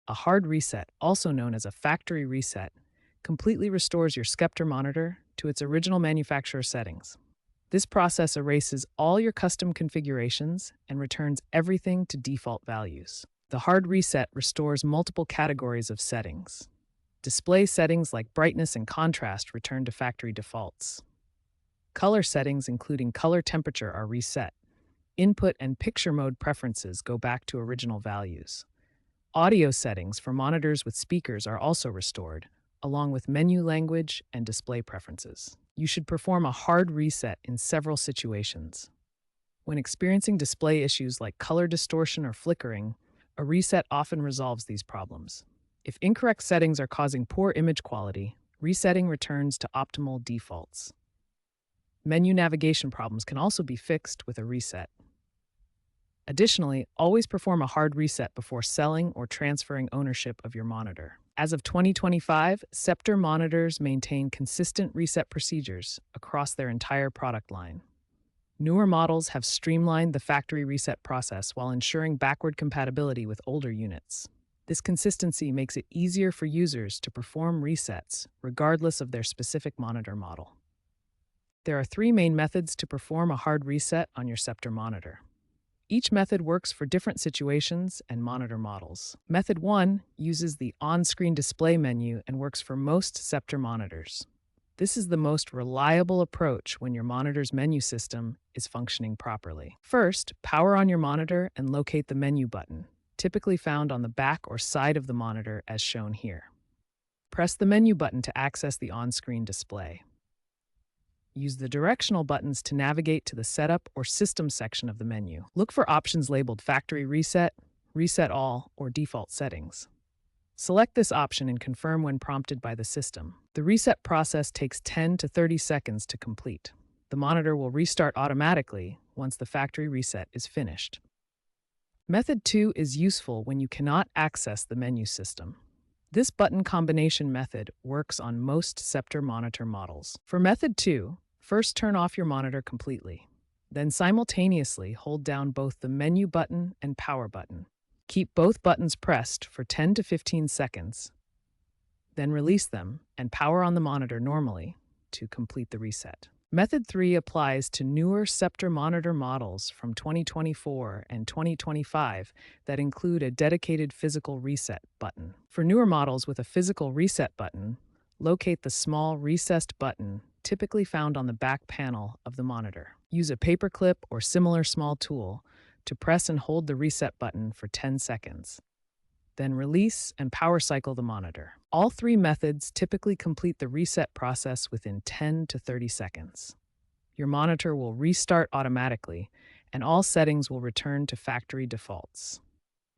A hard reset, also known as a factory reset, completely restores your Sceptre monitor to its original manufacturer settings. This process erases all your custom configurations and returns everything to default values. The hard reset restores multiple categories of settings. Display settings like brightness and contrast return to factory defaults. Color settings, including color temperature, are reset. Input and picture mode preferences go back to original values. Audio settings for monitors with speakers are also restored, along with menu language and display preferences. You should perform a hard reset in several situations. When experiencing display issues like color distortion or flickering, a reset often resolves these problems. If incorrect settings are causing poor image quality, resetting returns to optimal defaults. Menu navigation problems can also be fixed with a reset. Additionally, always perform a hard reset before selling or transferring ownership of your monitor. As of 2025, Sceptre monitors maintain consistent reset procedures across their entire product line. Newer models have streamlined the factory reset process while ensuring backward compatibility with older units. This consistency makes it easier for users to perform resets regardless of their specific monitor model. There are three main methods to perform a hard reset on your Sceptre monitor. Each method works for different situations and monitor models. Method 1 uses the on-screen display menu and works for most Sceptre monitors. This is the most reliable approach when your monitor's menu system is functioning properly. First, power on your monitor and locate the menu button, typically found on the back or side of the monitor as shown here. Press the menu button to access the on-screen display. Use the directional buttons to navigate to the Setup or System section of the menu. Look for options labeled Factory Reset, Reset All, or Default Settings. Select this option and confirm when prompted by the system. The reset process takes 10 to 30 seconds to complete. The monitor will restart automatically once the factory reset is finished. Method 2 is useful when you cannot access the menu system. This button combination method works on most Sceptre monitor models. For Method 2, first turn off your monitor completely. Then simultaneously hold down both the menu button and power button. Keep both buttons pressed for 10 to 15 seconds. Then release them and power on the monitor normally to complete the reset. Method 3 applies to newer Sceptre monitor models from 2024 and 2025 that include a dedicated physical reset button. For newer models with a physical reset button, locate the small recessed button typically found on the back panel of the monitor. Use a paperclip or similar small tool to press and hold the reset button for 10 seconds. Then release and power cycle the monitor. All three methods typically complete the reset process within 10 to 30 seconds. Your monitor will restart automatically, and all settings will return to factory defaults.